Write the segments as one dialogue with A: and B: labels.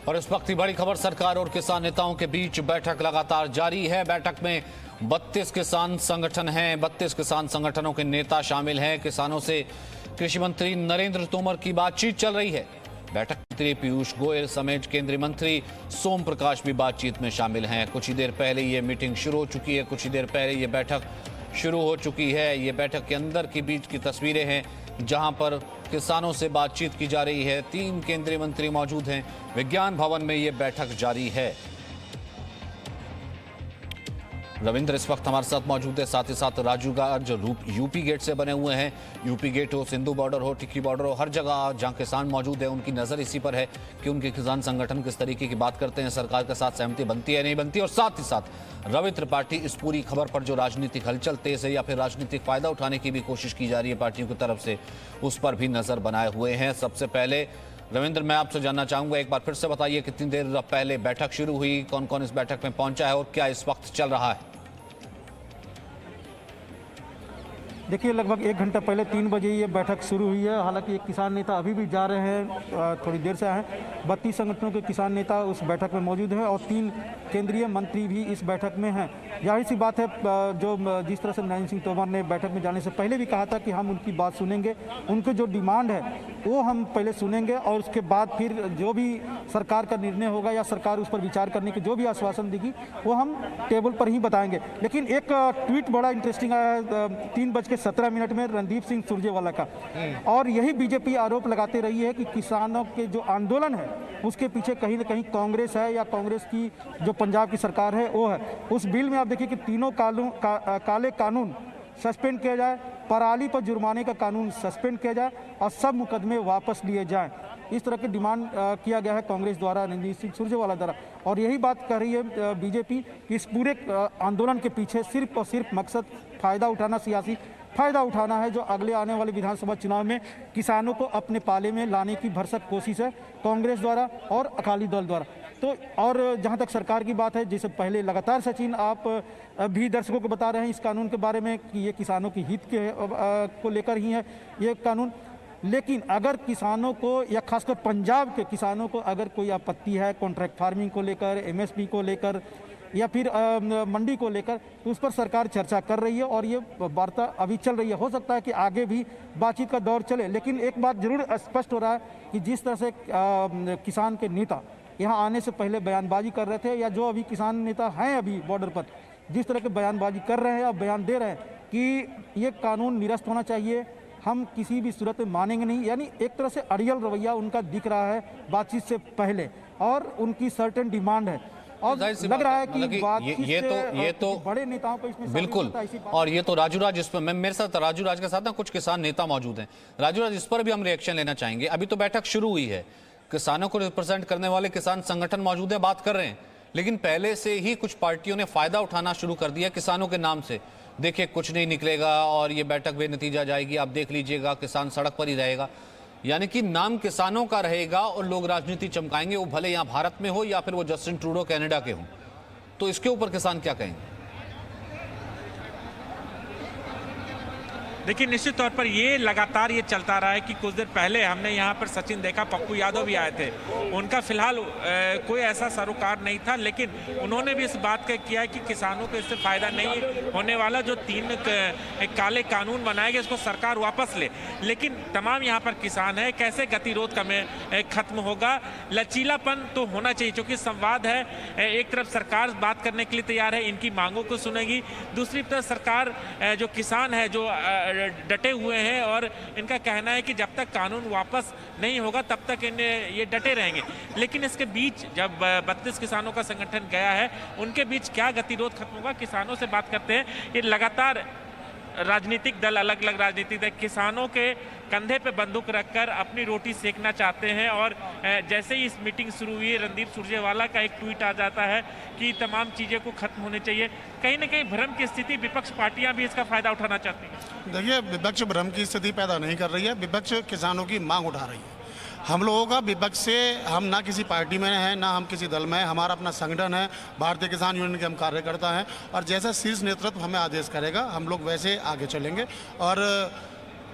A: और इस वक्त की बड़ी खबर, सरकार और किसान नेताओं के बीच बैठक लगातार जारी है। बैठक में 32 किसान संगठन हैं, 32 किसान संगठनों के नेता शामिल हैं। किसानों से कृषि मंत्री नरेंद्र तोमर की बातचीत चल रही है। बैठक मंत्री पीयूष गोयल समेत केंद्रीय मंत्री सोम प्रकाश भी बातचीत में शामिल हैं। कुछ ही देर पहले ये मीटिंग शुरू हो चुकी है, कुछ ही देर पहले ये बैठक शुरू हो चुकी है। ये बैठक के अंदर की बीच की तस्वीरें हैं, जहां पर किसानों से बातचीत की जा रही है। 3 केंद्रीय मंत्री मौजूद हैं। विज्ञान भवन में ये बैठक जारी है। रविंद्र इस वक्त हमारे साथ मौजूद है, साथ ही साथ राजू गार्ग जो यूपी गेट से बने हुए हैं। यूपी गेट हो, सिंधु बॉर्डर हो, टिक्की बॉर्डर हो, हर जगह जहां किसान मौजूद है उनकी नज़र इसी पर है कि उनके किसान संगठन किस तरीके की बात करते हैं, सरकार के साथ सहमति बनती है नहीं बनती। और साथ ही साथ रवि त्रिपाठी इस पूरी खबर पर जो राजनीतिक हलचल तेज है या फिर राजनीतिक फायदा उठाने की भी कोशिश की जा रही है पार्टियों की तरफ से, उस पर भी नजर बनाए हुए हैं। सबसे पहले रविंद्र, मैं आपसे जानना चाहूंगा, एक बार फिर से बताइए कितनी देर पहले बैठक शुरू हुई, कौन कौन इस बैठक में पहुंचा है और क्या इस वक्त चल रहा है?
B: देखिए, लगभग 1 घंटा पहले 3 बजे ये बैठक शुरू हुई है। हालांकि एक किसान नेता अभी भी जा रहे हैं, थोड़ी देर से आए हैं। 32 संगठनों के किसान नेता उस बैठक में मौजूद हैं और 3 केंद्रीय मंत्री भी इस बैठक में हैं। जाहिर सी बात है, जो जिस तरह से नरेंद्र सिंह तोमर ने बैठक में जाने से पहले भी कहा था कि हम उनकी बात सुनेंगे, उनके जो डिमांड है वो हम पहले सुनेंगे और उसके बाद फिर जो भी सरकार का निर्णय होगा या सरकार उस पर विचार करने की जो भी आश्वासन देगी वो हम टेबल पर ही बताएंगे। लेकिन एक ट्वीट बड़ा इंटरेस्टिंग आया है 3:17 में रणदीप सिंह सुरजेवाला का, और यही बीजेपी आरोप लगाते रही है कि किसानों के जो आंदोलन है उसके पीछे कहीं ना कहीं कांग्रेस है या कांग्रेस की जो पंजाब की सरकार है वो है। उस बिल में आप देखिए कि तीनों काले कानून सस्पेंड किया जाए, पराली पर जुर्माने का कानून सस्पेंड किया जाए और सब मुकदमे वापस लिए जाएं। इस तरह की डिमांड किया गया है कांग्रेस द्वारा, रणदीप सिंह सुरजेवाला द्वारा। और यही बात कर रही है बीजेपी कि इस पूरे आंदोलन के पीछे सिर्फ और सिर्फ मकसद फ़ायदा उठाना, सियासी फ़ायदा उठाना है, जो अगले आने वाले विधानसभा चुनाव में किसानों को अपने पाले में लाने की भरसक कोशिश है कांग्रेस द्वारा और अकाली दल द्वारा। तो और जहां तक सरकार की बात है, जैसे पहले लगातार सचिन आप भी दर्शकों को बता रहे हैं इस कानून के बारे में कि ये किसानों की हित के को लेकर ही है ये कानून। लेकिन अगर किसानों को या खासकर पंजाब के किसानों को अगर कोई आपत्ति है कॉन्ट्रैक्ट फार्मिंग को लेकर, एमएसपी को लेकर या फिर मंडी को लेकर, तो उस पर सरकार चर्चा कर रही है और ये वार्ता अभी चल रही है। हो सकता है कि आगे भी बातचीत का दौर चले, लेकिन एक बात जरूर स्पष्ट हो रहा है कि जिस तरह से किसान के नेता यहाँ आने से पहले बयानबाजी कर रहे थे या जो अभी किसान नेता हैं अभी बॉर्डर पर जिस तरह के बयानबाजी कर रहे हैं, अब बयान दे रहे हैं कि ये कानून निरस्त होना चाहिए, हम किसी भी सूरत में मानेंगे नहीं, यानी एक तरह से अड़ियल रवैया उनका दिख रहा है बातचीत से पहले और उनकी सर्टेन डिमांड है। और लग रहा है कि ये तो बड़े नेताओं को इसमें
A: बिल्कुल। और ये तो राजू राज, इस पर मेरे साथ राजू राज के साथ ना कुछ किसान नेता मौजूद हैं। राजू राज, इस पर भी हम रिएक्शन लेना चाहेंगे। अभी तो बैठक शुरू हुई है, किसानों को रिप्रेजेंट करने वाले किसान संगठन मौजूद हैं, बात कर रहे हैं, लेकिन पहले से ही कुछ पार्टियों ने फायदा उठाना शुरू कर दिया किसानों के नाम से। देखिए कुछ नहीं निकलेगा और ये बैठक बेनतीजा जाएगी, आप देख लीजिएगा, किसान सड़क पर ही रहेगा। यानी कि नाम किसानों का रहेगा और लोग राजनीति चमकाएंगे, वो भले यहाँ भारत में हो या फिर वो जस्टिन ट्रूडो कनाडा के हों। तो इसके ऊपर किसान क्या कहेंगे?
C: देखिए, निश्चित तौर पर ये लगातार ये चलता रहा है कि कुछ देर पहले हमने यहाँ पर सचिन देखा, पप्पू यादव भी आए थे। उनका फिलहाल कोई ऐसा सरोकार नहीं था, लेकिन उन्होंने भी इस बात का किया कि किसानों को इससे फ़ायदा नहीं होने वाला। जो 3 काले कानून बनाए गए इसको सरकार वापस ले। लेकिन तमाम यहाँ पर किसान है, कैसे गतिरोध खत्म होगा? लचीलापन तो होना चाहिए, क्योंकि संवाद है। एक तरफ सरकार बात करने के लिए तैयार है, इनकी मांगों को सुनेगी, दूसरी तरफ सरकार जो किसान है जो डटे हुए हैं और इनका कहना है कि जब तक कानून वापस नहीं होगा तब तक ये डटे रहेंगे। लेकिन इसके बीच जब 32 किसानों का संगठन गया है, उनके बीच क्या गतिरोध खत्म होगा? किसानों से बात करते हैं। ये लगातार राजनीतिक दल, अलग अलग राजनीतिक दल किसानों के कंधे पे बंदूक रखकर अपनी रोटी सेकना चाहते हैं। और जैसे ही इस मीटिंग शुरू हुई, रणदीप सुरजेवाला का एक ट्वीट आ जाता है कि तमाम चीज़ें को खत्म होनी चाहिए। कहीं ना कहीं भ्रम की स्थिति, विपक्ष पार्टियां भी इसका फायदा उठाना चाहती हैं।
D: देखिए, विपक्ष भ्रम की स्थिति पैदा नहीं कर रही है, विपक्ष किसानों की मांग उठा रही है। हम लोगों का विपक्ष से, हम ना किसी पार्टी में हैं ना हम किसी दल में हैं, हमारा अपना संगठन है, भारतीय किसान यूनियन के हम कार्यकर्ता हैं और जैसा शीर्ष नेतृत्व हमें आदेश करेगा हम लोग वैसे आगे चलेंगे। और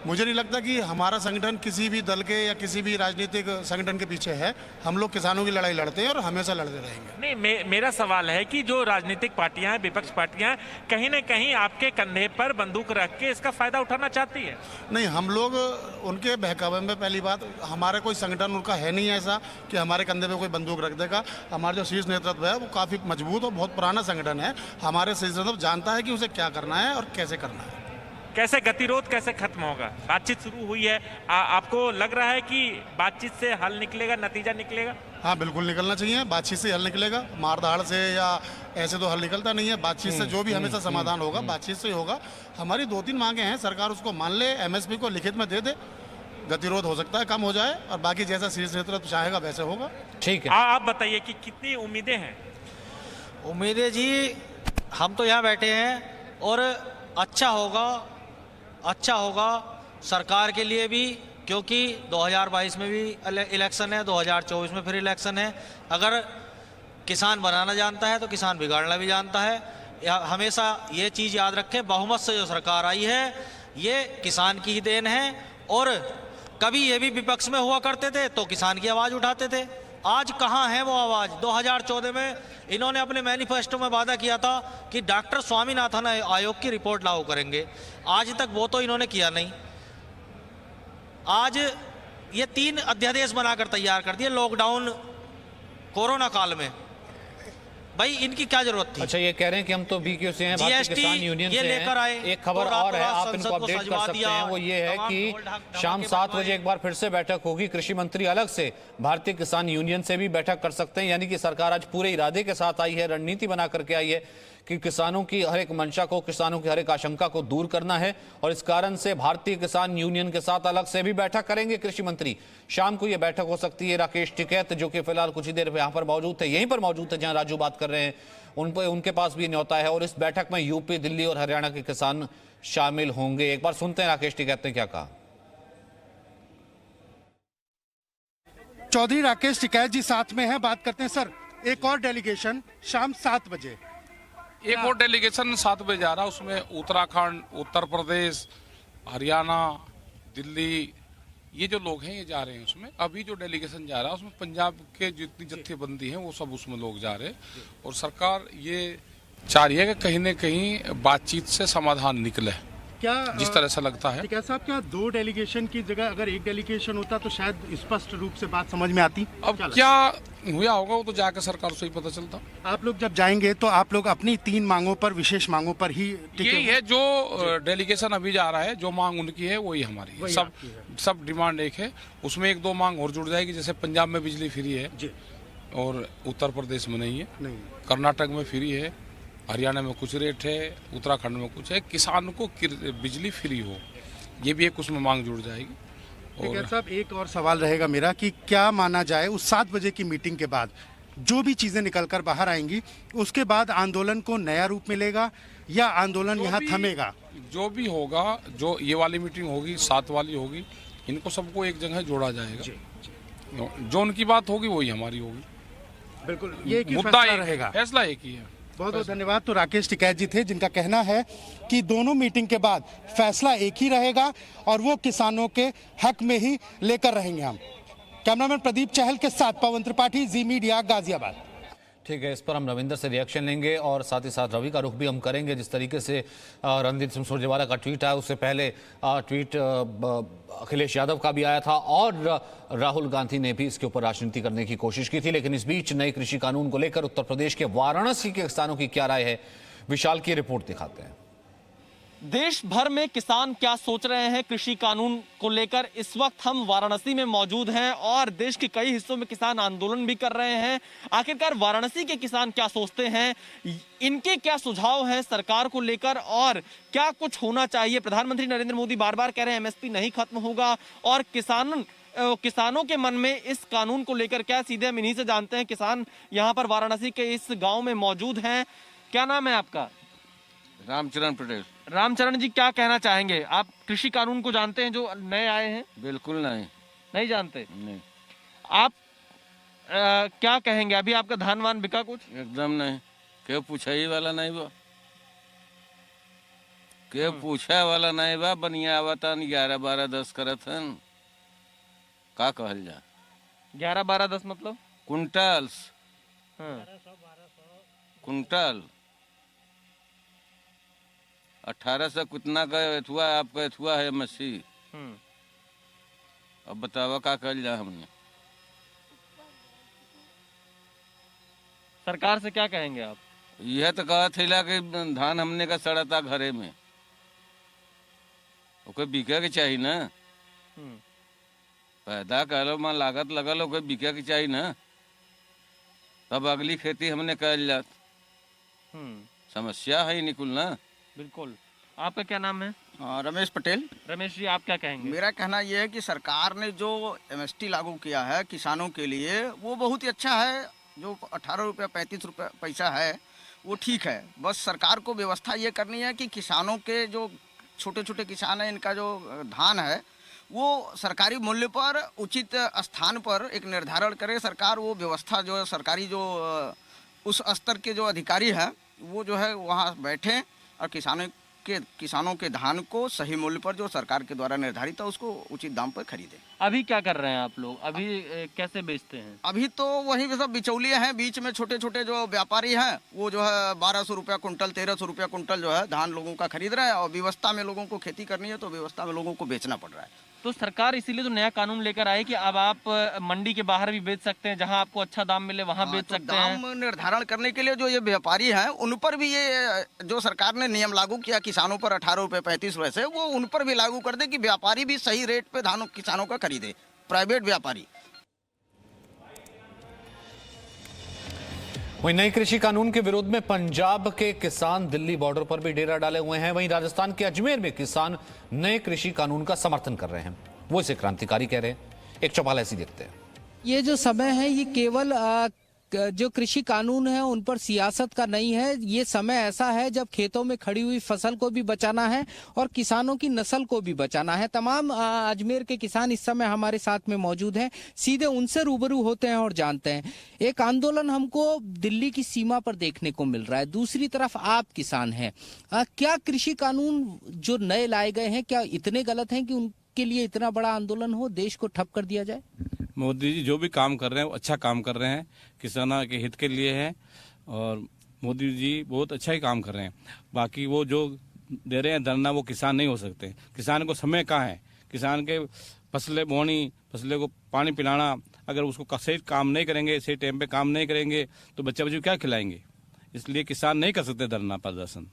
D: मुझे नहीं लगता कि हमारा संगठन किसी भी दल के या किसी भी राजनीतिक संगठन के पीछे है। हम लोग किसानों की लड़ाई लड़ते हैं और हमेशा लड़ते रहेंगे।
C: नहीं, मेरा सवाल है कि जो राजनीतिक पार्टियां हैं, विपक्ष पार्टियां कहीं ना कहीं आपके कंधे पर बंदूक रख के इसका फायदा उठाना चाहती है।
D: नहीं, हम लोग उनके बहकावे में, पहली बात, हमारा कोई संगठन उनका है नहीं ऐसा कि हमारे कंधे पे कोई बंदूक रख देगा। हमारा जो शीर्ष नेतृत्व है वो काफ़ी मजबूत और बहुत पुराना संगठन है। हमारे शीर्ष नेतृत्व जानता है कि उसे क्या करना है और कैसे करना है।
C: कैसे गतिरोध कैसे खत्म होगा? बातचीत शुरू हुई है, आपको लग रहा है कि बातचीत से हल निकलेगा, नतीजा निकलेगा?
D: हाँ, बिल्कुल निकलना चाहिए। बातचीत से हल निकलेगा, मारधाड़ से या ऐसे तो हल निकलता नहीं है। बातचीत से जो भी हमेशा समाधान होगा बातचीत से ही होगा। हमारी 2-3 मांगे हैं, सरकार उसको मान ले, एमएसपी को लिखित में दे दे, गतिरोध हो सकता है कम हो जाए, और बाकी जैसा शीर्ष नेतृत्व चाहेगा वैसे होगा।
A: ठीक है,
C: आप बताइए कि कितनी उम्मीदें हैं?
E: उम्मीदें जी, हम तो यहाँ बैठे हैं और अच्छा होगा सरकार के लिए भी, क्योंकि 2022 में भी इलेक्शन है, 2024 में फिर इलेक्शन है। अगर किसान बनाना जानता है तो किसान बिगाड़ना भी जानता है। हमेशा ये चीज़ याद रखें, बहुमत से जो सरकार आई है ये किसान की ही देन है। और कभी ये भी विपक्ष में हुआ करते थे तो किसान की आवाज़ उठाते थे। आज कहाँ है वो आवाज़? 2014 में इन्होंने अपने मैनिफेस्टो में वादा किया था कि डॉक्टर स्वामीनाथन आयोग की रिपोर्ट लागू करेंगे। आज तक वो तो इन्होंने किया नहीं। आज ये 3 अध्यादेश बनाकर तैयार कर दिए लॉकडाउन कोरोना काल में। भाई इनकी क्या जरूरत थी?
A: अच्छा, ये कह रहे हैं कि हम तो बीक्यू से हैं, भारतीय किसान यूनियन से हैं। एक खबर और है, आप इनको अपडेट कर सकते हैं, वो ये है कि शाम 7 बजे एक बार फिर से बैठक होगी। कृषि मंत्री अलग से भारतीय किसान यूनियन से भी बैठक कर सकते हैं। यानी कि सरकार आज पूरे इरादे के साथ आई है, रणनीति बना करके आई है कि किसानों की हर एक मंशा को, किसानों की हर एक आशंका को दूर करना है। और इस कारण से भारतीय किसान यूनियन के साथ अलग से भी बैठक करेंगे कृषि मंत्री। शाम को यह बैठक हो सकती है। राकेश टिकैत जो कि फिलहाल कुछ ही देर यहाँ पर मौजूद थे, यहीं पर मौजूद थे जहां राजू बात कर रहे हैं, उनके पास भी न्योता है। और इस बैठक में यूपी, दिल्ली और हरियाणा के किसान शामिल होंगे। एक बार सुनते हैं राकेश टिकैत ने क्या कहा।
F: चौधरी राकेश टिकैत जी साथ में हैं, बात करते हैं। सर, एक और डेलीगेशन शाम 7 बजे,
G: एक और डेलीगेशन 7 बजे जा रहा है। उसमें उत्तराखंड, उत्तर प्रदेश, हरियाणा, दिल्ली, ये जो लोग हैं ये जा रहे हैं। उसमें अभी जो डेलीगेशन जा रहा है उसमें पंजाब के जितनी जत्थेबंदी हैं वो सब उसमें लोग जा रहे हैं। और सरकार ये चाह रही है कि कहीं न कहीं बातचीत से समाधान निकले,
F: क्या
G: जिस तरह से लगता है।
F: टिकैत साहब, क्या 2 डेलीगेशन की जगह अगर एक डेलीगेशन होता तो शायद स्पष्ट रूप से बात समझ में आती?
G: अब क्या हुआ होगा वो तो जाकर सरकार से ही पता चलता।
F: आप लोग जब जाएंगे तो आप लोग अपनी 3 मांगों पर, विशेष मांगों पर ही
G: यही है जो डेलीगेशन अभी जा रहा है, जो मांग उनकी है वही हमारी है। सब डिमांड एक है। उसमें 1-2 मांग और जुड़ जाएगी, जैसे पंजाब में बिजली फ्री है और उत्तर प्रदेश में नहीं है, कर्नाटक में फ्री है, हरियाणा में कुछ रेट है, उत्तराखंड में कुछ है। किसान को बिजली फ्री हो, ये भी एक उसमें मांग जुड़ जाएगी।
F: टिकैत साहब, एक और सवाल रहेगा मेरा कि क्या माना जाए उस 7 बजे की मीटिंग के बाद जो भी चीजें निकलकर बाहर आएंगी उसके बाद आंदोलन को नया रूप मिलेगा या आंदोलन यहाँ थमेगा?
G: जो भी होगा, जो ये वाली मीटिंग होगी, 7 वाली होगी, इनको सबको एक जगह जोड़ा जाएगा। जो उनकी बात होगी वही हमारी होगी।
F: बिल्कुल, ये
G: मुद्दा
F: रहेगा,
G: फैसला एक ही है।
F: बहुत बहुत धन्यवाद। तो राकेश टिकैत जी थे जिनका कहना है कि दोनों मीटिंग के बाद फैसला एक ही रहेगा और वो किसानों के हक में ही लेकर रहेंगे हम। कैमरामैन प्रदीप चहल के साथ पवन त्रिपाठी, जी मीडिया, गाजियाबाद।
A: ठीक है, इस पर हम रविंदर से रिएक्शन लेंगे और साथ ही साथ रवि का रुख भी हम करेंगे। जिस तरीके से रणदीप सिंह सुरजेवाला का ट्वीट आया, उससे पहले ट्वीट अखिलेश यादव का भी आया था और राहुल गांधी ने भी इसके ऊपर राजनीति करने की कोशिश की थी। लेकिन इस बीच नए कृषि कानून को लेकर उत्तर प्रदेश के वाराणसी के किसानों की क्या राय है, विशाल की रिपोर्ट दिखाते हैं।
H: देश भर में किसान क्या सोच रहे हैं कृषि कानून को लेकर, इस वक्त हम वाराणसी में मौजूद हैं और देश के कई हिस्सों में किसान आंदोलन भी कर रहे हैं। आखिरकार वाराणसी के किसान क्या सोचते हैं, इनके क्या सुझाव हैं सरकार को लेकर और क्या कुछ होना चाहिए? प्रधानमंत्री नरेंद्र मोदी बार बार कह रहे हैं एमएसपी नहीं खत्म होगा और किसानों के मन में इस कानून को लेकर क्या, सीधे हम इन्हीं से जानते हैं। किसान यहाँ पर वाराणसी के इस गाँव में मौजूद हैं। क्या नाम है आपका?
I: रामचरण पटेल।
H: रामचरण जी, क्या कहना चाहेंगे? आप कृषि कानून को जानते हैं जो नए आए हैं?
I: बिल्कुल नहीं
H: जानते।
I: नहीं।
H: आप क्या कहेंगे? अभी आपका धान वान बिका कुछ?
I: एकदम नहीं, क्यों पूछा ही वाला नहीं वो। के पूछे वाला नहीं बा, बनिया आवतन 11 12 10 करत हन। का कहल जा?
H: 11 12 10 मतलब
I: कुंटल्स,
H: हाँ।
I: कुंटल 1800 कितना का एथुआ आपका एथुआ है मसी। अब बतावा का कहल जा हमने?
H: सरकार से क्या कहेंगे आप?
I: यह तो कहा थैला कि धान हमने का सड़ता घरे में, ओके बिके के चाहिए ना। पैदा करो मां लागत लगल, ओके बिके के चाहिए ना, तब अगली खेती हमने कर जात। समस्या है निकुल ना।
H: बिल्कुल। आपका क्या नाम है?
J: रमेश पटेल।
H: रमेश जी, आप क्या कहेंगे?
J: मेरा कहना यह है कि सरकार ने जो एमएसटी लागू किया है किसानों के लिए वो बहुत ही अच्छा है। जो 18 रुपया 35 रुपया पैसा है वो ठीक है। बस सरकार को व्यवस्था ये करनी है कि किसानों के जो छोटे छोटे किसान हैं, इनका जो धान है वो सरकारी मूल्य पर उचित स्थान पर एक निर्धारण करे सरकार। वो व्यवस्था जो है सरकारी जो उस स्तर के जो अधिकारी हैं वो जो है वहाँ बैठें और किसानों के धान को सही मूल्य पर जो सरकार के द्वारा निर्धारित है उसको उचित दाम पर खरीदें।
H: अभी क्या कर रहे हैं आप लोग? अभी कैसे बेचते हैं?
J: अभी तो वही सब बिचौलिए हैं, बीच में छोटे छोटे जो व्यापारी हैं वो जो है 1200 रुपया कुंटल 1300 रुपया कुंटल जो है धान लोगों का खरीद रहे हैं। और व्यवस्था में लोगों को खेती करनी है तो व्यवस्था में लोगों को बेचना पड़ रहा है।
H: तो सरकार इसीलिए तो नया कानून लेकर आई कि अब आप मंडी के बाहर भी बेच सकते हैं, जहां आपको अच्छा दाम मिले वहां बेच
J: तो
H: सकते हैं।
J: दाम निर्धारण करने के लिए जो ये व्यापारी हैं उन पर भी ये जो सरकार ने नियम लागू किया किसानों पर 18 रुपये 35 पैसे, वो उन पर भी लागू कर दे कि व्यापारी भी सही रेट पे धान किसानों का खरीदे, प्राइवेट व्यापारी।
A: वहीं नए कृषि कानून के विरोध में पंजाब के किसान दिल्ली बॉर्डर पर भी डेरा डाले हुए हैं। वहीं राजस्थान के अजमेर में किसान नए कृषि कानून का समर्थन कर रहे हैं, वो इसे क्रांतिकारी कह रहे हैं। एक चौपाल ऐसी देखते हैं।
K: ये जो समय है ये केवल जो कृषि कानून है उन पर सियासत का नहीं है। ये समय ऐसा है जब खेतों में खड़ी हुई फसल को भी बचाना है और किसानों की नस्ल को भी बचाना है। तमाम अजमेर के किसान इस समय हमारे साथ में मौजूद हैं, सीधे उनसे रूबरू होते हैं और जानते हैं। एक आंदोलन हमको दिल्ली की सीमा पर देखने को मिल रहा है, दूसरी तरफ आप किसान हैं। क्या कृषि कानून जो नए लाए गए हैं क्या इतने गलत हैं कि उनके लिए इतना बड़ा आंदोलन हो, देश को ठप कर दिया जाए?
G: मोदी जी जो भी काम कर रहे हैं वो अच्छा काम कर रहे हैं, किसानों के हित के लिए है और मोदी जी बहुत अच्छा ही काम कर रहे हैं। बाकी वो जो दे रहे हैं धरना वो किसान नहीं हो सकते। किसान को समय कहाँ है? किसान के फसलें बोनी, फसलें को पानी पिलाना, अगर उसको सही काम नहीं करेंगे, सही टाइम पे काम नहीं करेंगे तो बच्चे क्या खिलाएंगे? इसलिए किसान नहीं कर सकते धरना प्रदर्शन।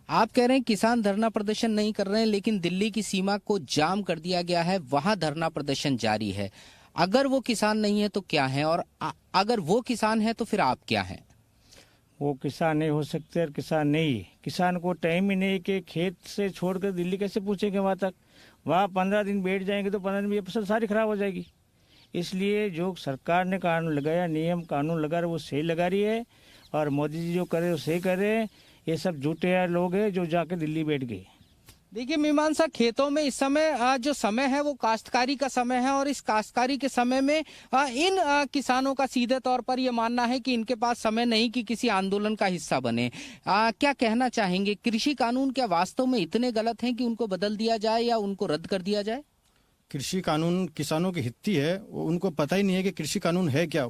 K: आप कह रहे हैं किसान धरना प्रदर्शन नहीं कर रहे हैं, लेकिन दिल्ली की सीमा को जाम कर दिया गया है, वहां धरना प्रदर्शन जारी है। अगर वो किसान नहीं है तो क्या है, और अगर वो किसान है तो फिर आप क्या हैं?
L: वो किसान नहीं हो सकते और किसान नहीं, किसान को टाइम ही नहीं कि खेत से छोड़कर दिल्ली कैसे पहुंचेंगे वहां तक। वहां 15 दिन बैठ जाएंगे तो 15 दिन में फसल सारी खराब हो जाएगी। इसलिए जो सरकार ने कानून लगाया, नियम कानून लगा रहे वो सही लगा रही है और मोदी जी जो करे वो सही करे। ये सब झूठे लोग हैं जो जाके दिल्ली बैठ गए।
K: देखिए मीमांसा, खेतों में इस समय जो समय है वो काश्तकारी का समय है और इस काश्तकारी के समय में इन किसानों का सीधे तौर पर ये मानना है कि इनके पास समय नहीं कि किसी आंदोलन का हिस्सा बने। क्या कहना चाहेंगे, कृषि कानून क्या वास्तव में इतने गलत हैं कि उनको बदल दिया जाए या उनको रद्द कर दिया जाए?
B: कृषि कानून किसानों की हित है, उनको पता ही नहीं है कि कृषि कानून है क्या।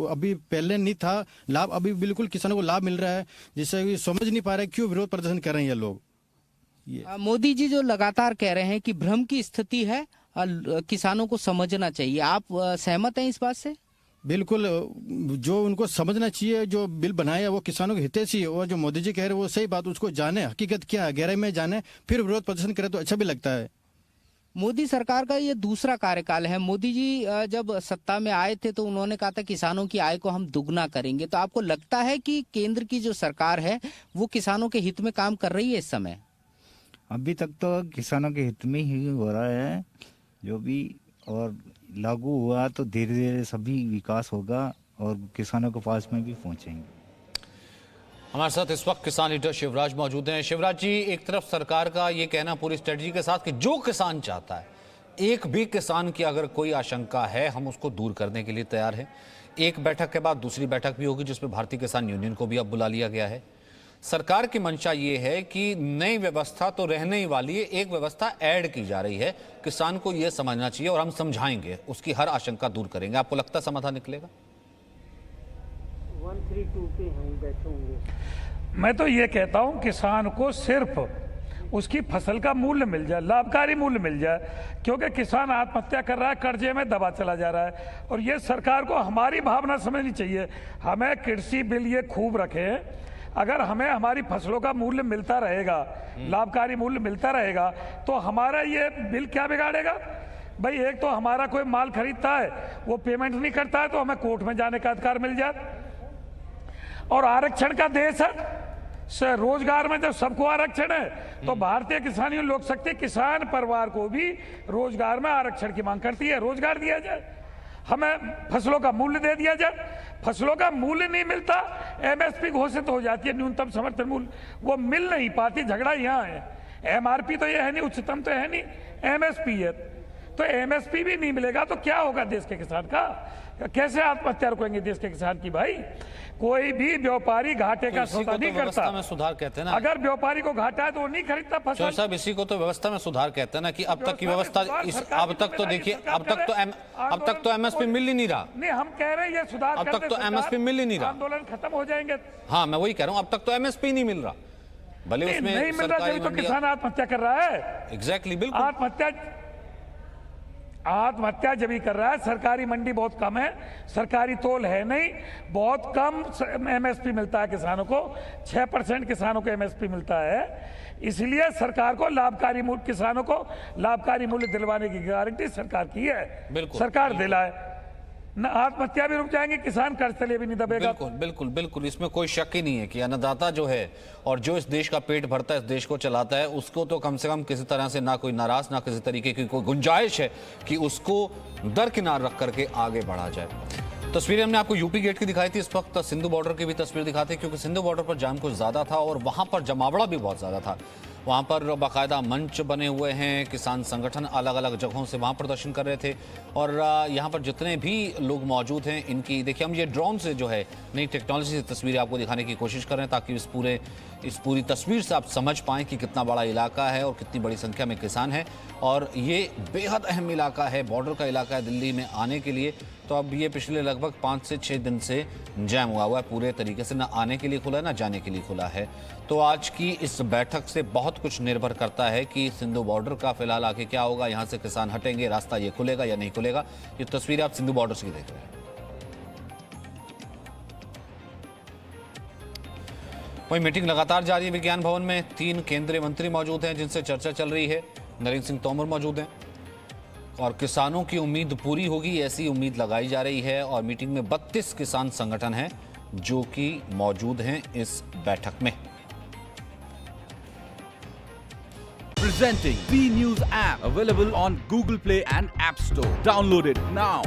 B: अभी पहले नहीं था लाभ, अभी बिल्कुल किसानों को लाभ मिल रहा है, जिससे समझ नहीं पा रहे क्यों विरोध प्रदर्शन कर रहे हैं ये लोग।
K: मोदी जी जो लगातार कह रहे हैं कि भ्रम की स्थिति है, किसानों को समझना चाहिए, आप सहमत हैं इस बात से?
B: बिल्कुल, जो उनको समझना चाहिए, जो बिल बनाया वो किसानों के हितैषी है और जो मोदी जी कह रहे हैं वो सही बात, उसको जाने हकीकत क्या है, गहराई में जाने, फिर विरोध प्रदर्शन करे तो अच्छा भी लगता है।
K: मोदी सरकार का ये दूसरा कार्यकाल है। मोदी जी जब सत्ता में आए थे तो उन्होंने कहा था किसानों की आय को हम दुगना करेंगे। तो आपको लगता है कि केंद्र की जो सरकार है वो किसानों के हित में काम कर रही है इस समय?
M: अभी तक तो किसानों के हित में ही हो रहा है जो भी, और लागू हुआ तो धीरे धीरे सभी विकास होगा और किसानों के पास में भी पहुंचेंगे।
A: हमारे साथ इस वक्त किसान लीडर शिवराज मौजूद हैं। शिवराज जी, एक तरफ सरकार का ये कहना पूरी स्ट्रेटजी के साथ कि जो किसान चाहता है, एक भी किसान की अगर कोई आशंका है हम उसको दूर करने के लिए तैयार हैं। एक बैठक के बाद दूसरी बैठक भी होगी जिसमें भारतीय किसान यूनियन को भी अब बुला लिया गया है। सरकार की मंशा ये है कि नई व्यवस्था तो रहने ही वाली है, एक व्यवस्था ऐड की जा रही है। किसान को यह समझना चाहिए और हम समझाएंगे, उसकी हर आशंका दूर करेंगे। आपको लगता है समाधान निकलेगा?
N: 132 पे हम बैठे होंगे। मैं तो ये कहता हूं किसान को सिर्फ उसकी फसल का मूल्य मिल जाए, लाभकारी मूल्य मिल जाए, क्योंकि किसान आत्महत्या कर रहा है, कर्जे में दबा चला जा रहा है। और ये सरकार को हमारी भावना समझनी चाहिए। हमें कृषि बिल ये खूब रखे, अगर हमें हमारी फसलों का मूल्य मिलता रहेगा, लाभकारी मूल्य मिलता रहेगा, तो हमारा ये बिल क्या बिगाड़ेगा भाई? एक तो हमारा कोई माल खरीदता है, वो पेमेंट नहीं करता है, तो हमें कोर्ट में जाने का अधिकार मिल जाए। और आरक्षण का देश है, रोजगार में जब सबको आरक्षण है, तो भारतीय किसान लोक शक्ति किसान परिवार को भी रोजगार में आरक्षण की मांग करती है। रोजगार दिया जाए, हमें फसलों का मूल्य दे दिया जाए। फसलों का मूल्य नहीं मिलता, एमएसपी घोषित हो जाती है, न्यूनतम समर्थन मूल्य, वो मिल नहीं पाती। झगड़ा यहाँ है। एमआरपी तो ये है नहीं, उच्चतम तो है नहीं, एमएसपी है। तो एमएसपी भी नहीं मिलेगा तो क्या होगा देश के किसान का? कैसे आत्महत्या रोकेंगे देश के किसान की? भाई कोई भी व्यापारी घाटे का सौदा नहीं करता।
A: व्यवस्था में सुधार कहते हैं ना,
N: अगर व्यापारी को घाटा है तो वो नहीं खरीदता फसल।
A: साहब इसी को तो व्यवस्था में सुधार कहते हैं ना, कि अब तक की व्यवस्था अब तक तो देखिए, अब तक तो एमएसपी मिल ही नहीं रहा।
N: नहीं, हम कह रहे हैं ये सुधार,
A: अब तक तो एमएसपी मिल ही नहीं रहा,
N: आंदोलन खत्म हो जाएंगे।
A: हाँ, मैं वही कह रहा हूँ, अब तक तो एमएसपी नहीं मिल रहा, भले उसमें
N: नहीं मिल रहा, तो किसान आत्महत्या कर रहा है।
A: एग्जैक्टली, बिल्कुल
N: आत्महत्या जब ही कर रहा है। सरकारी मंडी बहुत कम है, सरकारी तोल है नहीं, बहुत कम एमएसपी मिलता है किसानों को। 6% किसानों को एमएसपी मिलता है। इसलिए सरकार को लाभकारी मूल्य, किसानों को लाभकारी मूल्य दिलवाने की गारंटी सरकार की है। सरकार दिलाए, न आत्महत्या भी रुक जाएंगे, किसान कर्ज तले भी नहीं दबेगा।
A: बिल्कुल, इसमें कोई शक ही नहीं है कि अन्नदाता जो है और जो इस देश का पेट भरता है, इस देश को चलाता है, उसको तो कम से कम किसी तरह से ना कोई नाराज, ना किसी तरीके की कोई गुंजाइश है कि उसको दरकिनार रख करके आगे बढ़ा जाए। तस्वीरें हमने आपको यूपी गेट की दिखाई थी, इस वक्त सिंधु बॉर्डर की भी तस्वीर दिखाते हैं, क्योंकि सिंधु बॉर्डर पर जाम कुछ ज्यादा था और वहां पर जमावड़ा भी बहुत ज्यादा था। वहां पर बाकायदा मंच बने हुए हैं, किसान संगठन अलग अलग जगहों से वहां प्रदर्शन कर रहे थे। और यहाँ पर जितने भी लोग मौजूद हैं, इनकी देखिए, हम ये ड्रोन से जो है नई टेक्नोलॉजी से तस्वीरें आपको दिखाने की कोशिश कर रहे हैं, ताकि इस पूरी तस्वीर से आप समझ पाएं कि कितना बड़ा इलाका है और कितनी बड़ी संख्या में किसान हैं। और ये बेहद अहम इलाका है, बॉर्डर का इलाका है दिल्ली में आने के लिए। तो अब ये पिछले लगभग 5 से 6 दिन से जैम हुआ है, पूरे तरीके से ना आने के लिए खुला है, ना जाने के लिए खुला है। तो आज की इस बैठक से बहुत कुछ निर्भर करता है कि सिंधु बॉर्डर का फिलहाल आगे क्या होगा, यहाँ से किसान हटेंगे, रास्ता ये खुलेगा या नहीं खुलेगा। ये तस्वीरें आप सिंधु बॉर्डर से देख रहे हैं। वही मीटिंग लगातार जारी है विज्ञान भवन में। 3 केंद्रीय मंत्री मौजूद हैं जिनसे चर्चा चल रही है। नरेंद्र सिंह तोमर मौजूद हैं और किसानों की उम्मीद पूरी होगी, ऐसी उम्मीद लगाई जा रही है। और मीटिंग में 32 किसान संगठन हैं जो कि मौजूद हैं इस बैठक में।
O: Presenting B News app, available on Google Play and App Store. Download it now.